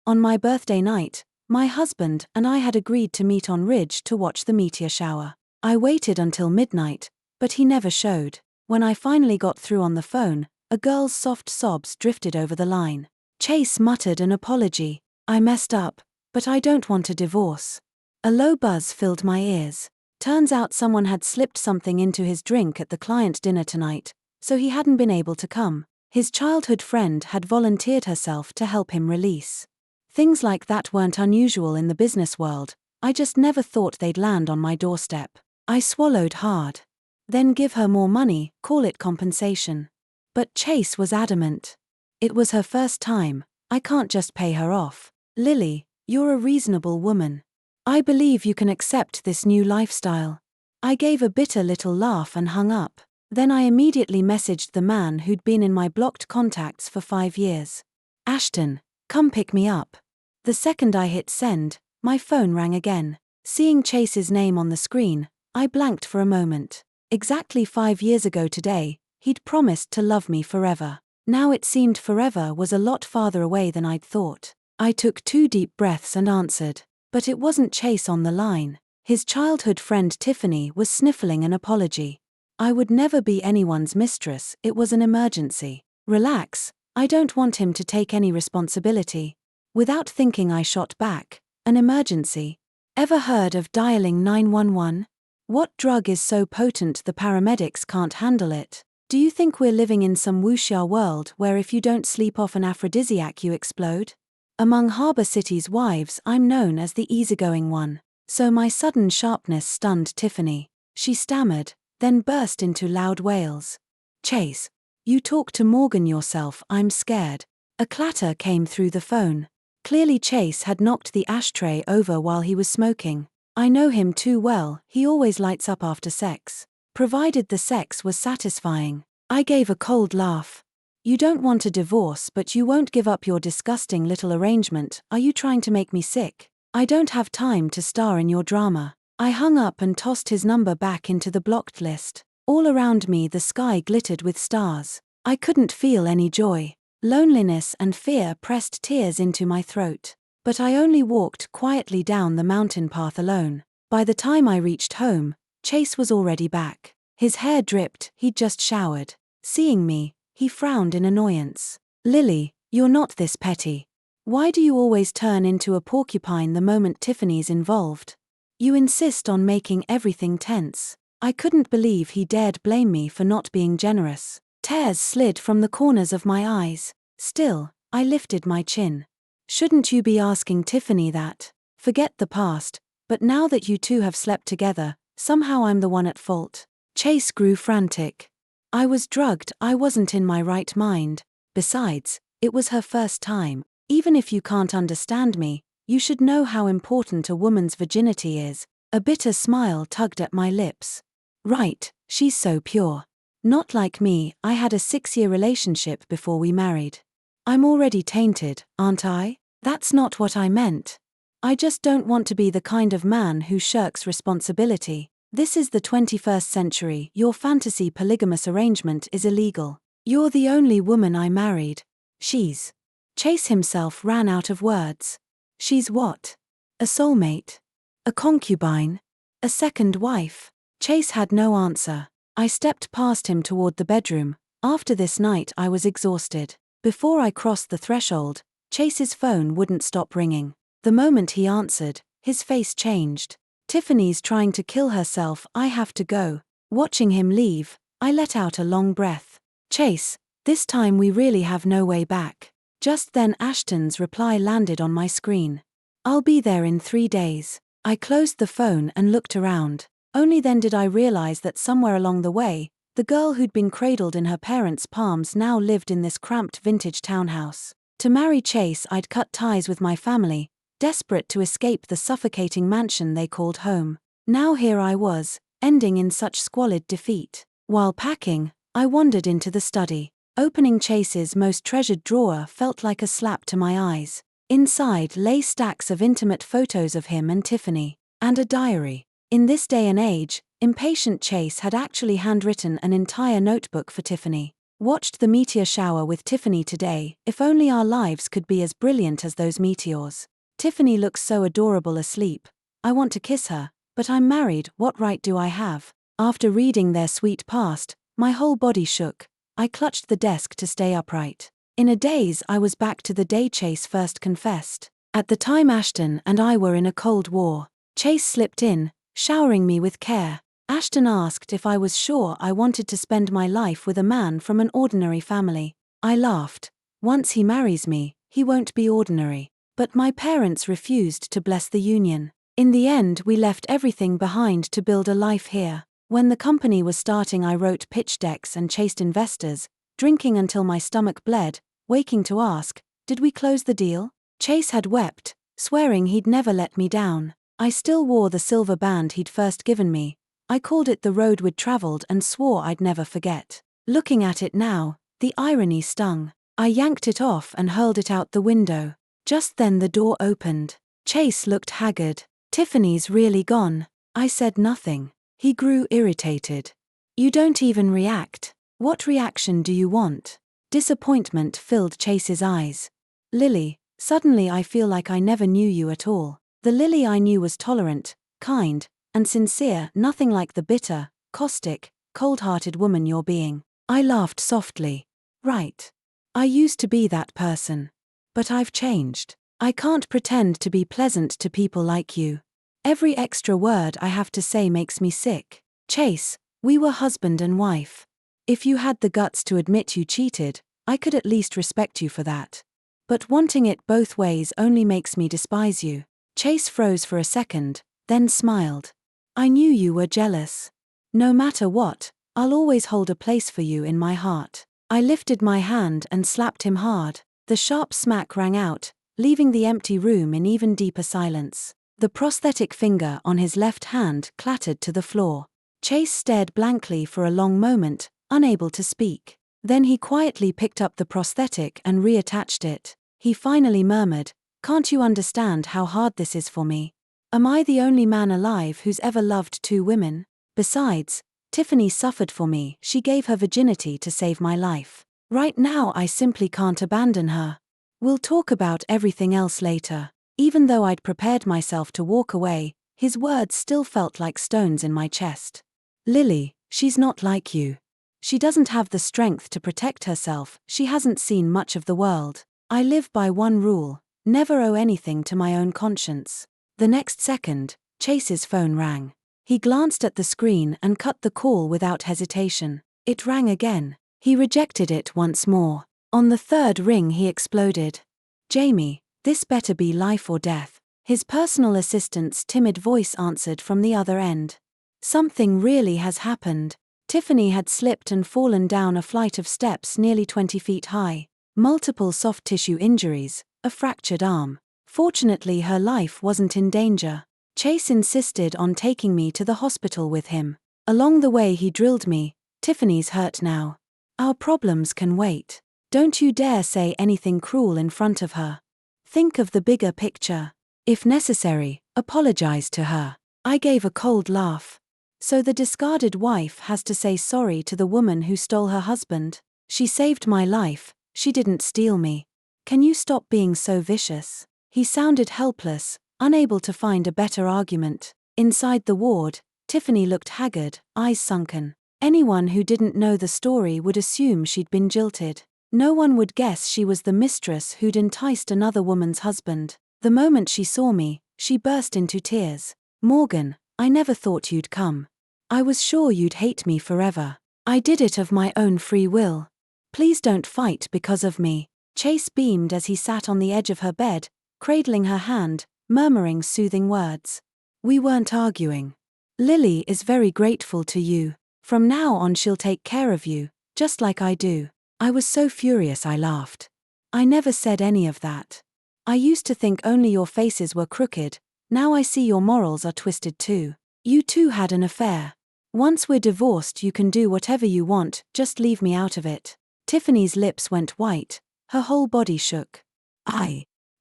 On my birthday night, my husband and I had agreed to meet on Ridge to watch the meteor shower. I waited until midnight, but he never showed. When I finally got through on the phone, a girl's soft sobs drifted over the line. Chase muttered an apology. I messed up, but I don't want a divorce. A low buzz filled my ears. Turns out someone had slipped something into his drink at the client dinner tonight, so he hadn't been able to come. His childhood friend had volunteered herself to help him release. Things like that weren't unusual in the business world, I just never thought they'd land on my doorstep. I swallowed hard. Then give her more money, call it compensation. But Chase was adamant. It was her first time, I can't just pay her off. Lily, you're a reasonable woman. I believe you can accept this new lifestyle. I gave a bitter little laugh and hung up. Then I immediately messaged the man who'd been in my blocked contacts for 5 years. Ashton, come pick me up. The second I hit send, my phone rang again. Seeing Chase's name on the screen, I blanked for a moment. Exactly 5 years ago today, he'd promised to love me forever. Now it seemed forever was a lot farther away than I'd thought. I took 2 deep breaths and answered. But it wasn't Chase on the line. His childhood friend Tiffany was sniffling an apology. I would never be anyone's mistress, it was an emergency. Relax, I don't want him to take any responsibility. Without thinking I shot back, an emergency? Ever heard of dialing 911? What drug is so potent the paramedics can't handle it? Do you think we're living in some wuxia world where if you don't sleep off an aphrodisiac you explode? Among Harbor City's wives I'm known as the easygoing one. So my sudden sharpness stunned Tiffany. She stammered, then burst into loud wails. Chase, you talk to Morgan yourself, I'm scared. A clatter came through the phone. Clearly Chase had knocked the ashtray over while he was smoking. I know him too well, he always lights up after sex. Provided the sex was satisfying. I gave a cold laugh. You don't want a divorce but you won't give up your disgusting little arrangement, are you trying to make me sick? I don't have time to star in your drama. I hung up and tossed his number back into the blocked list. All around me the sky glittered with stars. I couldn't feel any joy. Loneliness and fear pressed tears into my throat. But I only walked quietly down the mountain path alone. By the time I reached home, Chase was already back. His hair dripped, he'd just showered. Seeing me, he frowned in annoyance. Lily, you're not this petty. Why do you always turn into a porcupine the moment Tiffany's involved? You insist on making everything tense. I couldn't believe he dared blame me for not being generous. Tears slid from the corners of my eyes. Still, I lifted my chin. Shouldn't you be asking Tiffany that? Forget the past, but now that you two have slept together, somehow I'm the one at fault. Chase grew frantic. I was drugged, I wasn't in my right mind. Besides, it was her first time. Even if you can't understand me, you should know how important a woman's virginity is. A bitter smile tugged at my lips. Right, she's so pure. Not like me, I had a 6-year relationship before we married. I'm already tainted, aren't I? That's not what I meant. I just don't want to be the kind of man who shirks responsibility. This is the 21st century, your fantasy polygamous arrangement is illegal. You're the only woman I married. She's. Chase himself ran out of words. She's what? A soulmate? A concubine? A second wife? Chase had no answer. I stepped past him toward the bedroom. After this night I was exhausted. Before I crossed the threshold, Chase's phone wouldn't stop ringing. The moment he answered, his face changed. Tiffany's trying to kill herself, I have to go. Watching him leave, I let out a long breath. Chase, this time we really have no way back. Just then Ashton's reply landed on my screen. I'll be there in 3 days. I closed the phone and looked around. Only then did I realize that somewhere along the way, the girl who'd been cradled in her parents' palms now lived in this cramped vintage townhouse. To marry Chase I'd cut ties with my family, desperate to escape the suffocating mansion they called home. Now here I was, ending in such squalid defeat. While packing, I wandered into the study. Opening Chase's most treasured drawer felt like a slap to my eyes. Inside lay stacks of intimate photos of him and Tiffany, and a diary. In this day and age, impatient Chase had actually handwritten an entire notebook for Tiffany. Watched the meteor shower with Tiffany today. If only our lives could be as brilliant as those meteors. Tiffany looks so adorable asleep. I want to kiss her, but I'm married, what right do I have? After reading their sweet past, my whole body shook. I clutched the desk to stay upright. In a daze, I was back to the day Chase first confessed. At the time Ashton and I were in a cold war. Chase slipped in, showering me with care. Ashton asked if I was sure I wanted to spend my life with a man from an ordinary family. I laughed. Once he marries me, he won't be ordinary. But my parents refused to bless the union. In the end, we left everything behind to build a life here. When the company was starting, I wrote pitch decks and chased investors, drinking until my stomach bled, waking to ask, did we close the deal? Chase had wept, swearing he'd never let me down. I still wore the silver band he'd first given me. I called it the road we'd traveled and swore I'd never forget. Looking at it now, the irony stung. I yanked it off and hurled it out the window. Just then the door opened. Chase looked haggard. Tiffany's really gone. I said nothing. He grew irritated. You don't even react. What reaction do you want? Disappointment filled Chase's eyes. Lily, suddenly I feel like I never knew you at all. The Lily I knew was tolerant, kind, and sincere, nothing like the bitter, caustic, cold-hearted woman you're being. I laughed softly. Right. I used to be that person. But I've changed. I can't pretend to be pleasant to people like you. Every extra word I have to say makes me sick. Chase, we were husband and wife. If you had the guts to admit you cheated, I could at least respect you for that. But wanting it both ways only makes me despise you. Chase froze for a second, then smiled. I knew you were jealous. No matter what, I'll always hold a place for you in my heart. I lifted my hand and slapped him hard. The sharp smack rang out, leaving the empty room in even deeper silence. The prosthetic finger on his left hand clattered to the floor. Chase stared blankly for a long moment, unable to speak. Then he quietly picked up the prosthetic and reattached it. He finally murmured, "Can't you understand how hard this is for me? Am I the only man alive who's ever loved two women? Besides, Tiffany suffered for me, she gave her virginity to save my life. Right now I simply can't abandon her. We'll talk about everything else later." Even though I'd prepared myself to walk away, his words still felt like stones in my chest. Lily, she's not like you. She doesn't have the strength to protect herself, she hasn't seen much of the world. I live by one rule, never owe anything to my own conscience. The next second, Chase's phone rang. He glanced at the screen and cut the call without hesitation. It rang again. He rejected it once more. On the third ring he exploded. "Jamie, this better be life or death." His personal assistant's timid voice answered from the other end. Something really has happened. Tiffany had slipped and fallen down a flight of steps nearly 20 feet high. Multiple soft tissue injuries, a fractured arm. Fortunately her life wasn't in danger. Chase insisted on taking me to the hospital with him. Along the way he drilled me, "Tiffany's hurt now. Our problems can wait. Don't you dare say anything cruel in front of her. Think of the bigger picture. If necessary, apologize to her." I gave a cold laugh. So the discarded wife has to say sorry to the woman who stole her husband? She saved my life, she didn't steal me. Can you stop being so vicious? He sounded helpless, unable to find a better argument. Inside the ward, Tiffany looked haggard, eyes sunken. Anyone who didn't know the story would assume she'd been jilted. No one would guess she was the mistress who'd enticed another woman's husband. The moment she saw me, she burst into tears. "Morgan, I never thought you'd come. I was sure you'd hate me forever. I did it of my own free will. Please don't fight because of me." Chase beamed as he sat on the edge of her bed, cradling her hand, murmuring soothing words. "We weren't arguing. Lily is very grateful to you. From now on she'll take care of you, just like I do." I was so furious I laughed. "I never said any of that. I used to think only your faces were crooked, now I see your morals are twisted too. You two had an affair. Once we're divorced you can do whatever you want, just leave me out of it." Tiffany's lips went white, her whole body shook.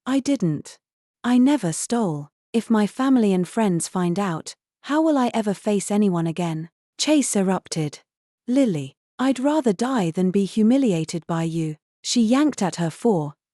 I didn't. I never stole. If my family and friends find out, how will I ever face anyone again?" Chase erupted. "Lily, I'd rather die than be humiliated by you. She yanked at her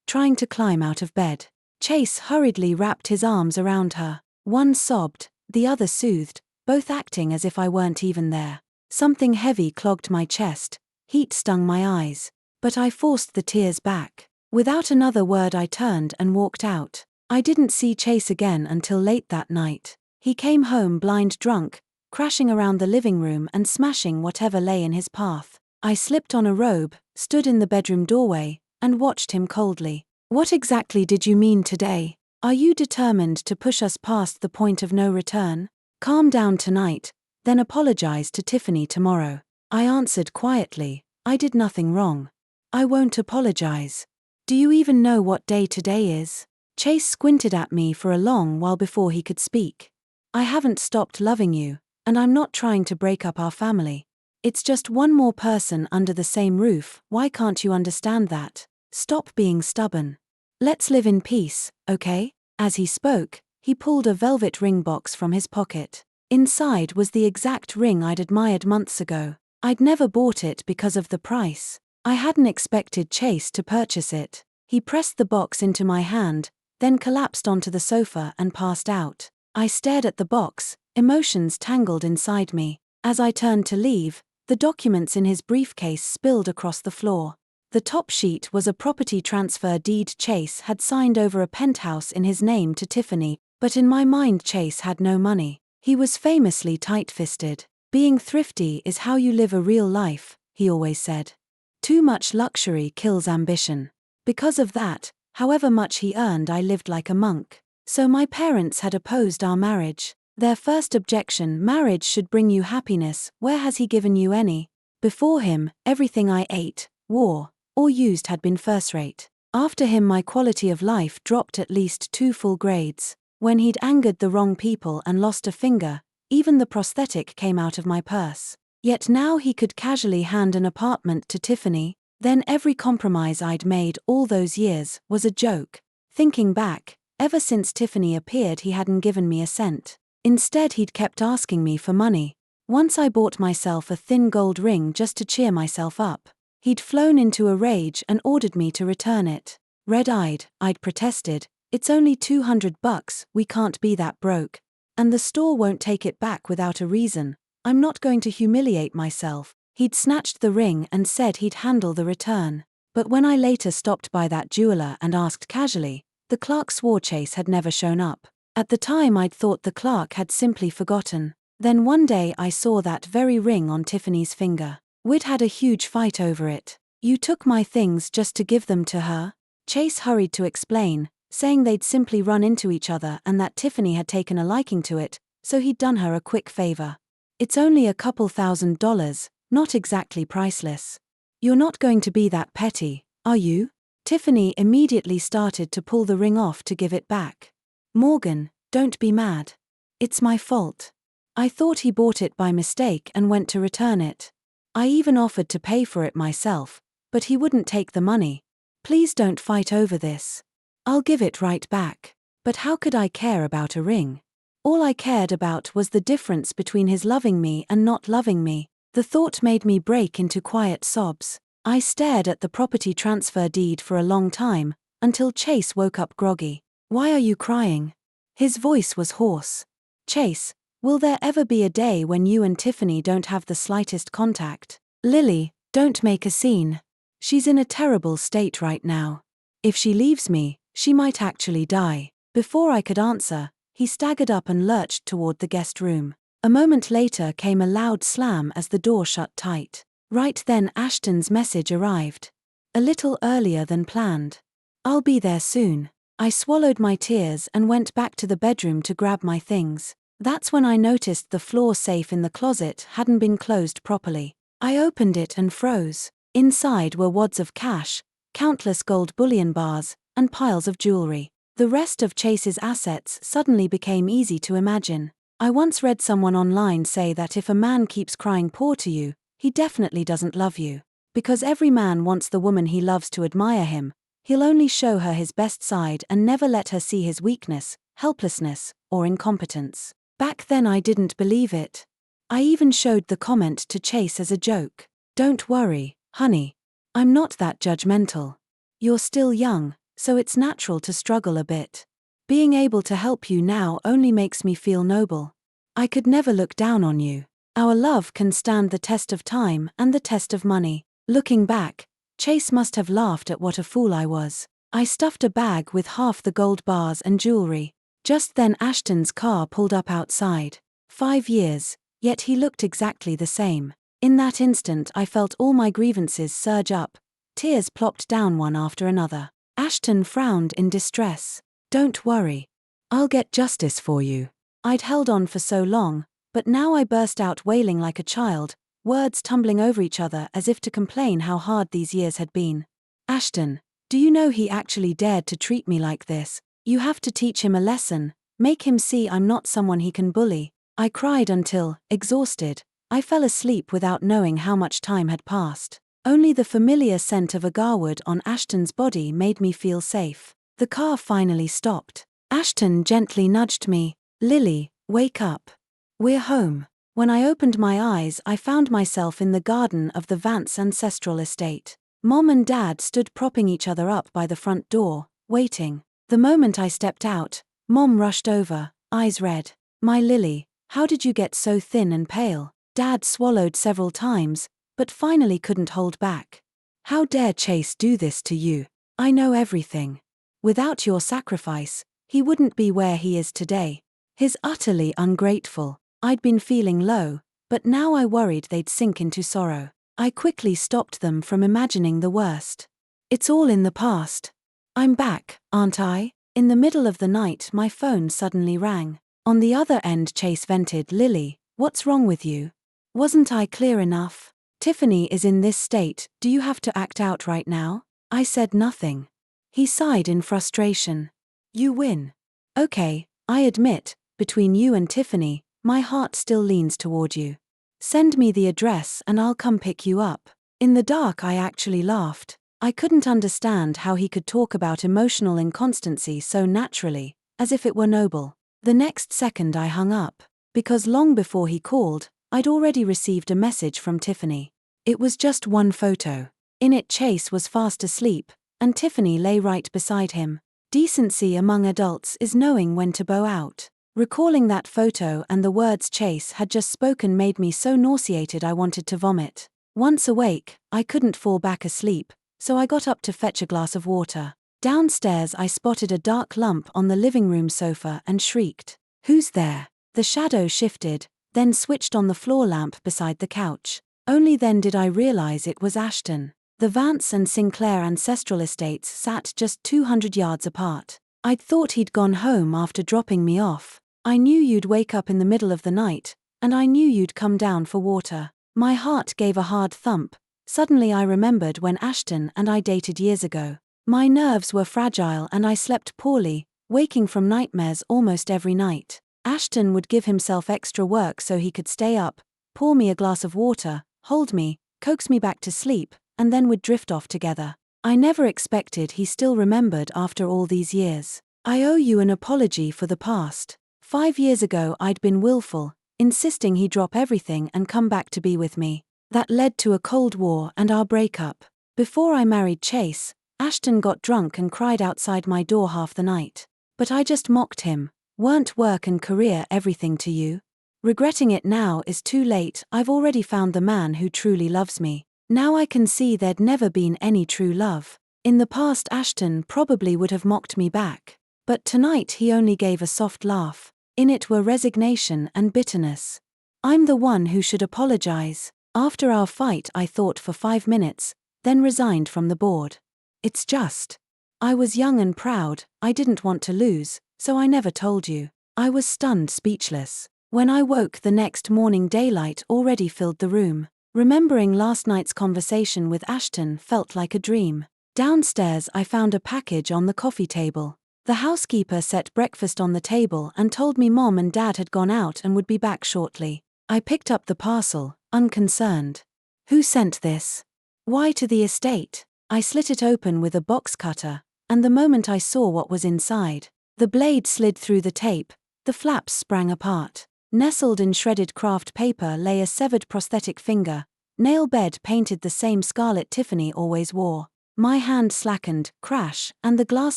trying to climb out of bed. Chase hurriedly wrapped his arms around her. One sobbed, the other soothed, both acting as if I weren't even there. Something heavy clogged my chest, heat stung my eyes, but I forced the tears back. Without another word I turned and walked out. I didn't see Chase again until late that night. He came home blind drunk, crashing around the living room and smashing whatever lay in his path. I slipped on a robe, stood in the bedroom doorway, and watched him coldly. What exactly did you mean today? Are you determined to push us past the point of no return? Calm down tonight, then apologize to Tiffany tomorrow. I answered quietly, I did nothing wrong. I won't apologize. Do you even know what day today is? Chase squinted at me for a long while before he could speak. I haven't stopped loving you, and I'm not trying to break up our family. It's just one more person under the same roof. Why can't you understand that? Stop being stubborn. Let's live in peace, okay? As he spoke, he pulled a velvet ring box from his pocket. Inside was the exact ring I'd admired months ago. I'd never bought it because of the price. I hadn't expected Chase to purchase it. He pressed the box into my hand, then collapsed onto the sofa and passed out. I stared at the box, emotions tangled inside me. As I turned to leave, the documents in his briefcase spilled across the floor. The top sheet was a property transfer deed. Chase had signed over a penthouse in his name to Tiffany, but in my mind Chase had no money. He was famously tight-fisted. Being thrifty is how you live a real life, he always said. Too much luxury kills ambition. Because of that, however much he earned, I lived like a monk. So my parents had opposed our marriage. Their first objection: marriage should bring you happiness, where has he given you any? Before him, everything I ate, wore, or used had been first-rate. After him my quality of life dropped at least 2 full grades. When he'd angered the wrong people and lost a finger, even the prosthetic came out of my purse. Yet now he could casually hand an apartment to Tiffany. Then every compromise I'd made all those years was a joke. Thinking back, ever since Tiffany appeared he hadn't given me a cent. Instead he'd kept asking me for money. Once I bought myself a thin gold ring just to cheer myself up. He'd flown into a rage and ordered me to return it. Red-eyed, I'd protested, "It's only $200, we can't be that broke. And the store won't take it back without a reason. I'm not going to humiliate myself." He'd snatched the ring and said he'd handle the return. But when I later stopped by that jeweler and asked casually, the clerk swore Chase had never shown up. At the time I'd thought the clerk had simply forgotten. Then one day I saw that very ring on Tiffany's finger. We'd had a huge fight over it. "You took my things just to give them to her?" Chase hurried to explain, saying they'd simply run into each other and that Tiffany had taken a liking to it, so he'd done her a quick favor. "It's only a couple $1,000s, not exactly priceless. You're not going to be that petty, are you?" Tiffany immediately started to pull the ring off to give it back. "Morgan, don't be mad. It's my fault. I thought he bought it by mistake and went to return it. I even offered to pay for it myself, but he wouldn't take the money. Please don't fight over this. I'll give it right back." But how could I care about a ring? All I cared about was the difference between his loving me and not loving me. The thought made me break into quiet sobs. I stared at the property transfer deed for a long time, until Chase woke up groggy. "Why are you crying?" His voice was hoarse. "Chase, will there ever be a day when you and Tiffany don't have the slightest contact? Lily, don't make a scene. She's in a terrible state right now. If she leaves me, she might actually die." Before I could answer, he staggered up and lurched toward the guest room. A moment later came a loud slam as the door shut tight. Right then Ashton's message arrived. A little earlier than planned. "I'll be there soon." I swallowed my tears and went back to the bedroom to grab my things. That's when I noticed the floor safe in the closet hadn't been closed properly. I opened it and froze. Inside were wads of cash, countless gold bullion bars, and piles of jewelry. The rest of Chase's assets suddenly became easy to imagine. I once read someone online say that if a man keeps crying poor to you, he definitely doesn't love you. Because every man wants the woman he loves to admire him, he'll only show her his best side and never let her see his weakness, helplessness, or incompetence. Back then I didn't believe it. I even showed the comment to Chase as a joke. Don't worry, honey. I'm not that judgmental. You're still young, so it's natural to struggle a bit. Being able to help you now only makes me feel noble. I could never look down on you. Our love can stand the test of time and the test of money. Looking back, Chase must have laughed at what a fool I was. I stuffed a bag with half the gold bars and jewelry. Just then Ashton's car pulled up outside. 5 years, yet he looked exactly the same. In that instant I felt all my grievances surge up. Tears plopped down one after another. Ashton frowned in distress. Don't worry. I'll get justice for you. I'd held on for so long, but now I burst out wailing like a child, words tumbling over each other as if to complain how hard these years had been. Ashton, do you know he actually dared to treat me like this? You have to teach him a lesson, make him see I'm not someone he can bully. I cried until, exhausted, I fell asleep without knowing how much time had passed. Only the familiar scent of agarwood on Ashton's body made me feel safe. The car finally stopped. Ashton gently nudged me. Lily, wake up. We're home. When I opened my eyes, I found myself in the garden of the Vance ancestral estate. Mom and Dad stood propping each other up by the front door, waiting. The moment I stepped out, Mom rushed over, eyes red. My Lily, how did you get so thin and pale? Dad swallowed several times, but finally couldn't hold back. How dare Chase do this to you? I know everything. Without your sacrifice, he wouldn't be where he is today. He's utterly ungrateful. I'd been feeling low, but now I worried they'd sink into sorrow. I quickly stopped them from imagining the worst. It's all in the past. I'm back, aren't I? In the middle of the night my phone suddenly rang. On the other end Chase vented, Lily, what's wrong with you? Wasn't I clear enough? Tiffany is in this state, do you have to act out right now? I said nothing. He sighed in frustration. You win. Okay, I admit, between you and Tiffany, my heart still leans toward you. Send me the address and I'll come pick you up. In the dark I actually laughed. I couldn't understand how he could talk about emotional inconstancy so naturally, as if it were noble. The next second I hung up, because long before he called, I'd already received a message from Tiffany. It was just one photo. In it Chase was fast asleep, and Tiffany lay right beside him. Decency among adults is knowing when to bow out. Recalling that photo and the words Chase had just spoken made me so nauseated I wanted to vomit. Once awake, I couldn't fall back asleep, so I got up to fetch a glass of water. Downstairs I spotted a dark lump on the living room sofa and shrieked. Who's there? The shadow shifted, then switched on the floor lamp beside the couch. Only then did I realize it was Ashton. The Vance and Sinclair ancestral estates sat just 200 yards apart. I'd thought he'd gone home after dropping me off. I knew you'd wake up in the middle of the night, and I knew you'd come down for water. My heart gave a hard thump. Suddenly I remembered when Ashton and I dated years ago. My nerves were fragile and I slept poorly, waking from nightmares almost every night. Ashton would give himself extra work so he could stay up, pour me a glass of water, hold me, coax me back to sleep, and then would drift off together. I never expected he still remembered after all these years. I owe you an apology for the past. 5 years ago I'd been willful, insisting he drop everything and come back to be with me. That led to a Cold War and our breakup. Before I married Chase, Ashton got drunk and cried outside my door half the night. But I just mocked him. Weren't work and career everything to you? Regretting it now is too late. I've already found the man who truly loves me. Now I can see there'd never been any true love. In the past Ashton probably would have mocked me back. But tonight he only gave a soft laugh. In it were resignation and bitterness. I'm the one who should apologize. After our fight I thought for 5 minutes, then resigned from the board. It's just. I was young and proud, I didn't want to lose, so I never told you. I was stunned speechless. When I woke the next morning daylight already filled the room. Remembering last night's conversation with Ashton felt like a dream. Downstairs I found a package on the coffee table. The housekeeper set breakfast on the table and told me Mom and Dad had gone out and would be back shortly. I picked up the parcel, unconcerned. Who sent this? Why to the estate? I slit it open with a box cutter, and the moment I saw what was inside, the blade slid through the tape, the flaps sprang apart. Nestled in shredded craft paper lay a severed prosthetic finger, Nail bed painted the same scarlet Tiffany always wore. My hand slackened, crash, and the glass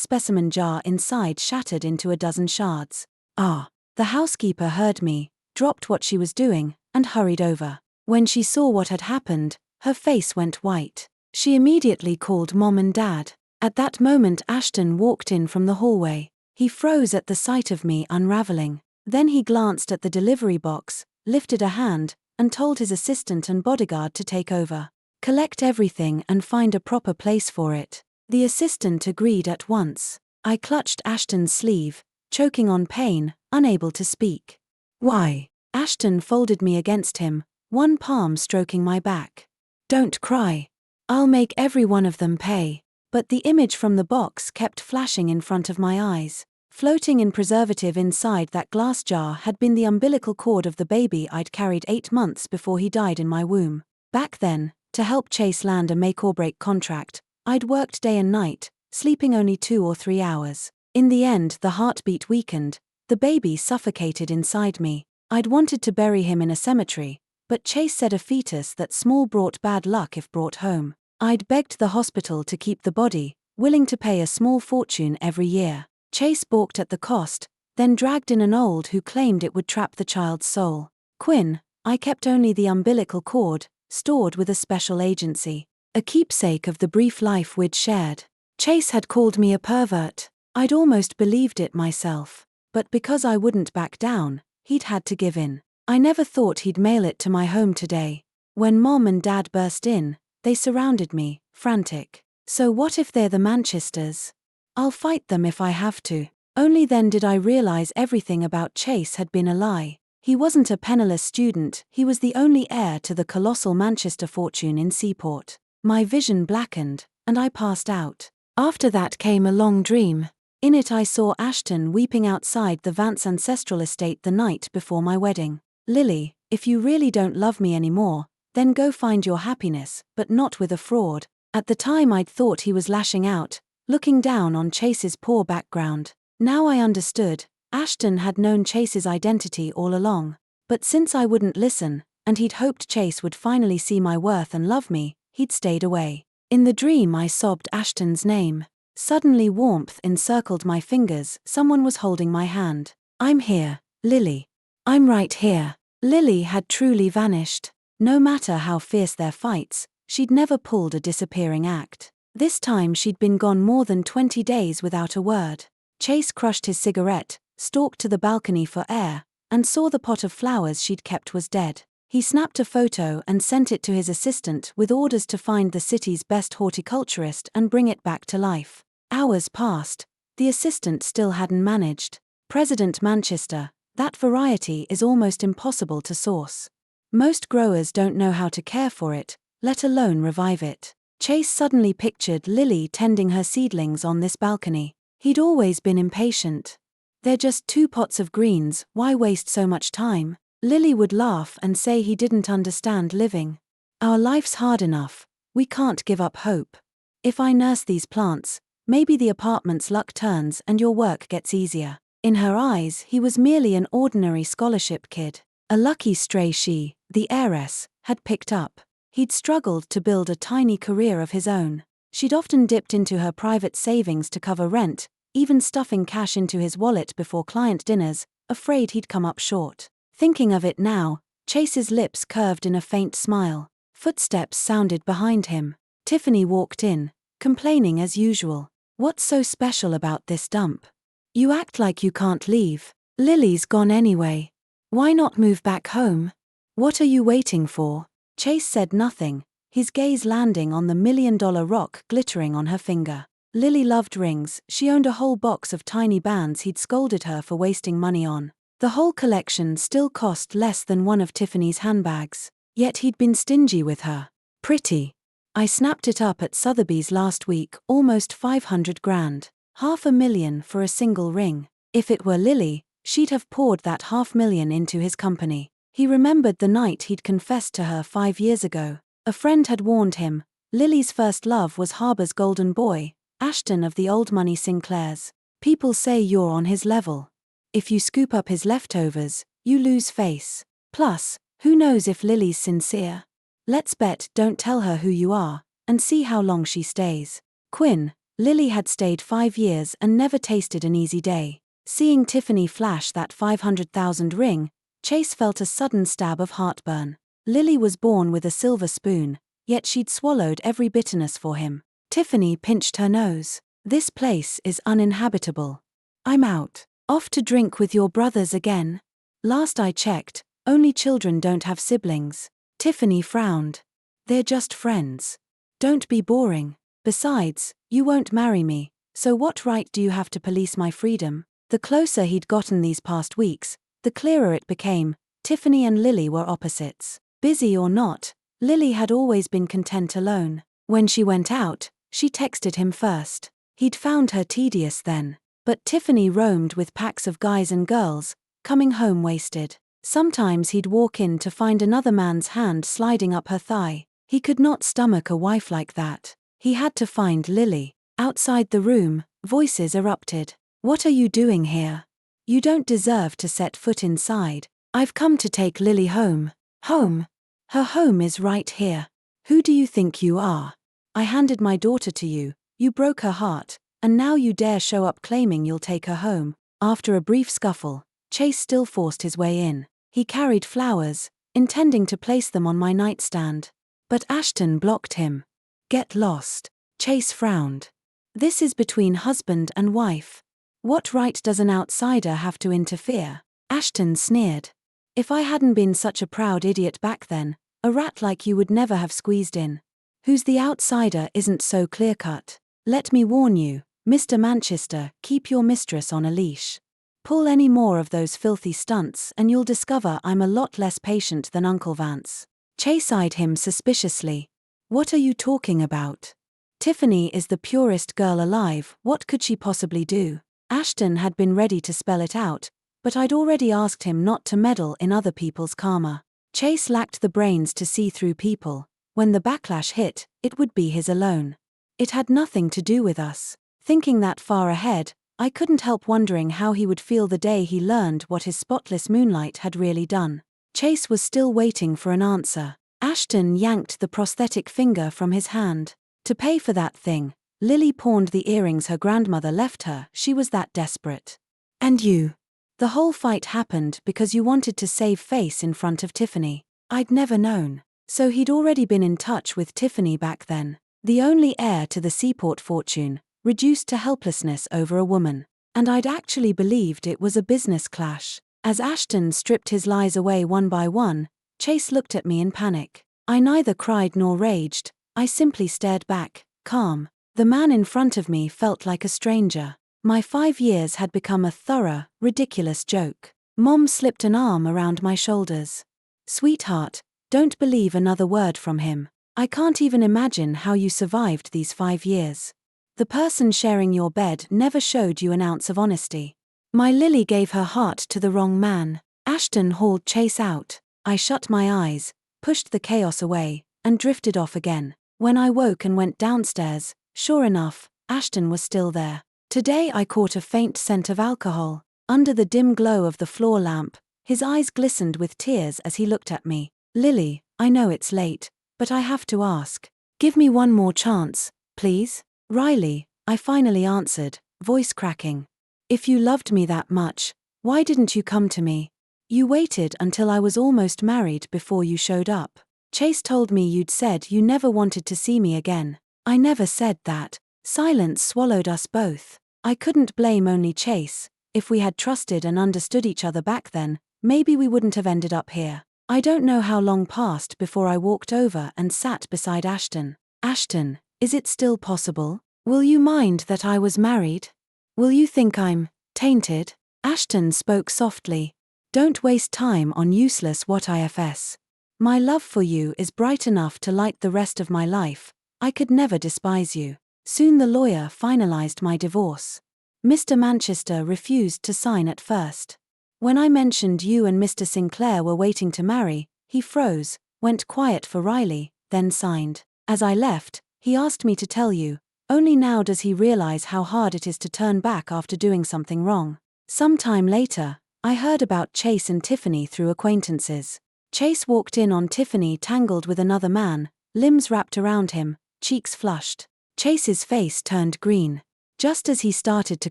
specimen jar inside shattered into a dozen shards. Ah! The housekeeper heard me, dropped what she was doing, and hurried over. When she saw what had happened, her face went white. She immediately called Mom and Dad. At that moment Ashton walked in from the hallway. He froze at the sight of me unraveling. Then he glanced at the delivery box, lifted a hand, and told his assistant and bodyguard to take over. Collect everything and find a proper place for it. The assistant agreed at once. I clutched Ashton's sleeve, choking on pain, unable to speak. Why? Ashton folded me against him, one palm stroking my back. Don't cry. I'll make every one of them pay. But the image from the box kept flashing in front of my eyes. Floating in preservative inside that glass jar had been the umbilical cord of the baby I'd carried 8 months before he died in my womb. Back then, to help Chase land a make-or-break contract, I'd worked day and night, sleeping only 2 or 3 hours. In the end, the heartbeat weakened, the baby suffocated inside me. I'd wanted to bury him in a cemetery, but Chase said a fetus that small brought bad luck if brought home. I'd begged the hospital to keep the body, willing to pay a small fortune every year. Chase balked at the cost, then dragged in an old who claimed it would trap the child's soul. Quinn, I kept only the umbilical cord, stored with a special agency. A keepsake of the brief life we'd shared. Chase had called me a pervert. I'd almost believed it myself. But because I wouldn't back down, he'd had to give in. I never thought he'd mail it to my home today. When Mom and Dad burst in, they surrounded me, frantic. So what if they're the Manchesters? I'll fight them if I have to. Only then did I realize everything about Chase had been a lie. He wasn't a penniless student, he was the only heir to the colossal Manchester fortune in Seaport. My vision blackened, and I passed out. After that came a long dream. In it I saw Ashton weeping outside the Vance ancestral estate the night before my wedding. Lily, if you really don't love me anymore, then go find your happiness, but not with a fraud. At the time I'd thought he was lashing out, looking down on Chase's poor background. Now I understood, Ashton had known Chase's identity all along. But since I wouldn't listen, and he'd hoped Chase would finally see my worth and love me, he'd stayed away. In the dream I sobbed Ashton's name. Suddenly warmth encircled my fingers, someone was holding my hand. I'm here, Lily. I'm right here. Lily had truly vanished. No matter how fierce their fights, she'd never pulled a disappearing act. This time she'd been gone more than 20 days without a word. Chase crushed his cigarette, stalked to the balcony for air, and saw the pot of flowers she'd kept was dead. He snapped a photo and sent it to his assistant with orders to find the city's best horticulturist and bring it back to life. Hours passed. The assistant still hadn't managed. President Manchester, that variety is almost impossible to source. Most growers don't know how to care for it, let alone revive it. Chase suddenly pictured Lily tending her seedlings on this balcony. He'd always been impatient. They're just 2 pots of greens, why waste so much time? Lily would laugh and say he didn't understand living. Our life's hard enough, we can't give up hope. If I nurse these plants, maybe the apartment's luck turns and your work gets easier. In her eyes, he was merely an ordinary scholarship kid. A lucky stray she, the heiress, had picked up. He'd struggled to build a tiny career of his own. She'd often dipped into her private savings to cover rent, even stuffing cash into his wallet before client dinners, afraid he'd come up short. Thinking of it now, Chase's lips curved in a faint smile. Footsteps sounded behind him. Tiffany walked in, complaining as usual. What's so special about this dump? You act like you can't leave. Lily's gone anyway. Why not move back home? What are you waiting for? Chase said nothing, his gaze landing on the $1 million rock glittering on her finger. Lily loved rings, she owned a whole box of tiny bands he'd scolded her for wasting money on. The whole collection still cost less than one of Tiffany's handbags. Yet he'd been stingy with her. Pretty. I snapped it up at Sotheby's last week, almost 500 grand. $500,000 for a single ring. If it were Lily, she'd have poured that $500,000 into his company. He remembered the night he'd confessed to her 5 years ago. A friend had warned him, Lily's first love was Harbour's golden boy, Ashton of the old money Sinclairs. People say you're on his level. If you scoop up his leftovers, you lose face. Plus, who knows if Lily's sincere? Let's bet don't tell her who you are, and see how long she stays. Quinn, Lily had stayed 5 years and never tasted an easy day. Seeing Tiffany flash that 500,000 ring, Chase felt a sudden stab of heartburn. Lily was born with a silver spoon, yet she'd swallowed every bitterness for him. Tiffany pinched her nose. This place is uninhabitable. I'm out. Off to drink with your brothers again? Last I checked, only children don't have siblings. Tiffany frowned. They're just friends. Don't be boring. Besides, you won't marry me, so what right do you have to police my freedom? The closer he'd gotten these past weeks, the clearer it became, Tiffany and Lily were opposites. Busy or not, Lily had always been content alone. When she went out, she texted him first. He'd found her tedious then. But Tiffany roamed with packs of guys and girls, coming home wasted. Sometimes he'd walk in to find another man's hand sliding up her thigh. He could not stomach a wife like that. He had to find Lily. Outside the room, voices erupted. What are you doing here? You don't deserve to set foot inside. I've come to take Lily home. Home? Her home is right here. Who do you think you are? I handed my daughter to you, you broke her heart, and now you dare show up claiming you'll take her home. After a brief scuffle, Chase still forced his way in. He carried flowers, intending to place them on my nightstand. But Ashton blocked him. Get lost. Chase frowned. This is between husband and wife. What right does an outsider have to interfere? Ashton sneered. If I hadn't been such a proud idiot back then, a rat like you would never have squeezed in. Who's the outsider isn't so clear-cut. Let me warn you, Mr. Manchester, keep your mistress on a leash. Pull any more of those filthy stunts and you'll discover I'm a lot less patient than Uncle Vance. Chase eyed him suspiciously. What are you talking about? Tiffany is the purest girl alive, what could she possibly do? Ashton had been ready to spell it out, but I'd already asked him not to meddle in other people's karma. Chase lacked the brains to see through people. When the backlash hit, it would be his alone. It had nothing to do with us. Thinking that far ahead, I couldn't help wondering how he would feel the day he learned what his spotless moonlight had really done. Chase was still waiting for an answer. Ashton yanked the prosthetic finger from his hand. To pay for that thing, Lily pawned the earrings her grandmother left her, she was that desperate. And you? The whole fight happened because you wanted to save face in front of Tiffany. I'd never known. So he'd already been in touch with Tiffany back then. The only heir to the seaport fortune, reduced to helplessness over a woman. And I'd actually believed it was a business clash. As Ashton stripped his lies away one by one, Chase looked at me in panic. I neither cried nor raged, I simply stared back, calm. The man in front of me felt like a stranger. My 5 years had become a thorough, ridiculous joke. Mom slipped an arm around my shoulders. Sweetheart, don't believe another word from him. I can't even imagine how you survived these 5 years. The person sharing your bed never showed you an ounce of honesty. My Lily gave her heart to the wrong man. Ashton hauled Chase out. I shut my eyes, pushed the chaos away, and drifted off again. When I woke and went downstairs, sure enough, Ashton was still there. Today I caught a faint scent of alcohol. Under the dim glow of the floor lamp, his eyes glistened with tears as he looked at me. Lily, I know it's late, but I have to ask. Give me one more chance, please? Riley, I finally answered, voice cracking. If you loved me that much, why didn't you come to me? You waited until I was almost married before you showed up. Chase told me you'd said you never wanted to see me again. I never said that. Silence swallowed us both. I couldn't blame only Chase. If we had trusted and understood each other back then, maybe we wouldn't have ended up here. I don't know how long passed before I walked over and sat beside Ashton. Ashton, is it still possible? Will you mind that I was married? Will you think I'm tainted? Ashton spoke softly. Don't waste time on useless what-ifs. My love for you is bright enough to light the rest of my life. I could never despise you. Soon the lawyer finalized my divorce. Mr. Manchester refused to sign at first. When I mentioned you and Mr. Sinclair were waiting to marry, he froze, went quiet for Riley, then signed. As I left, he asked me to tell you. Only now does he realize how hard it is to turn back after doing something wrong. Sometime later, I heard about Chase and Tiffany through acquaintances. Chase walked in on Tiffany tangled with another man, limbs wrapped around him, cheeks flushed. Chase's face turned green. Just as he started to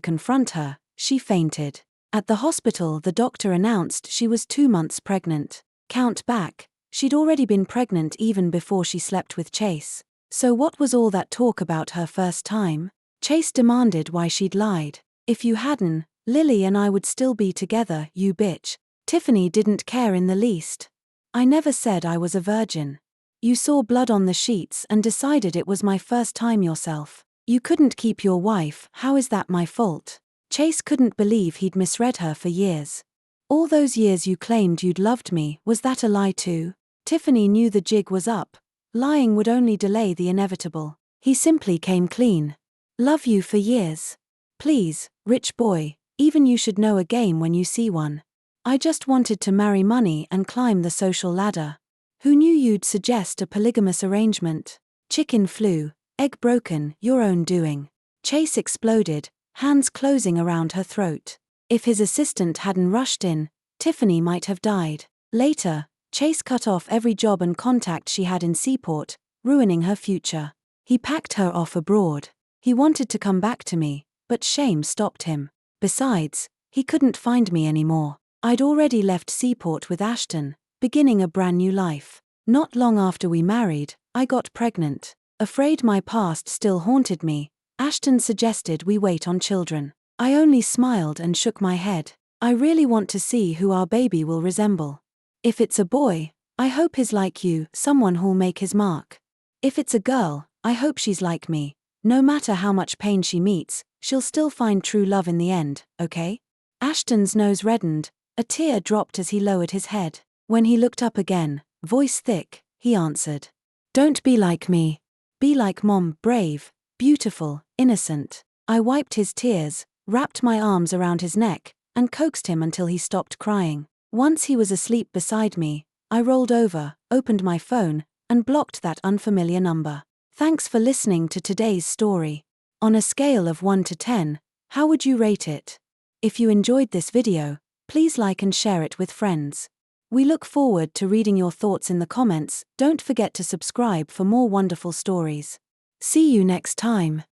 confront her, she fainted. At the hospital, the doctor announced she was 2 months pregnant. Count back, she'd already been pregnant even before she slept with Chase. So what was all that talk about her first time? Chase demanded why she'd lied. If you hadn't, Lily and I would still be together, you bitch. Tiffany didn't care in the least. I never said I was a virgin. You saw blood on the sheets and decided it was my first time yourself. You couldn't keep your wife, how is that my fault? Chase couldn't believe he'd misread her for years. All those years you claimed you'd loved me, was that a lie too? Tiffany knew the jig was up. Lying would only delay the inevitable. He simply came clean. Love you for years. Please, rich boy, even you should know a game when you see one. I just wanted to marry money and climb the social ladder. Who knew you'd suggest a polygamous arrangement? Chicken flew, egg broken, your own doing. Chase exploded, hands closing around her throat. If his assistant hadn't rushed in, Tiffany might have died. Later, Chase cut off every job and contact she had in Seaport, ruining her future. He packed her off abroad. He wanted to come back to me, but shame stopped him. Besides, he couldn't find me anymore. I'd already left Seaport with Ashton, beginning a brand new life. Not long after we married, I got pregnant. Afraid my past still haunted me, Ashton suggested we wait on children. I only smiled and shook my head. I really want to see who our baby will resemble. If it's a boy, I hope he's like you, someone who'll make his mark. If it's a girl, I hope she's like me. No matter how much pain she meets, she'll still find true love in the end, okay? Ashton's nose reddened, a tear dropped as he lowered his head. When he looked up again, voice thick, he answered. Don't be like me. Be like Mom, brave, beautiful, innocent. I wiped his tears, wrapped my arms around his neck, and coaxed him until he stopped crying. Once he was asleep beside me, I rolled over, opened my phone, and blocked that unfamiliar number. Thanks for listening to today's story. On a scale of 1 to 10, how would you rate it? If you enjoyed this video, please like and share it with friends. We look forward to reading your thoughts in the comments. Don't forget to subscribe for more wonderful stories. See you next time.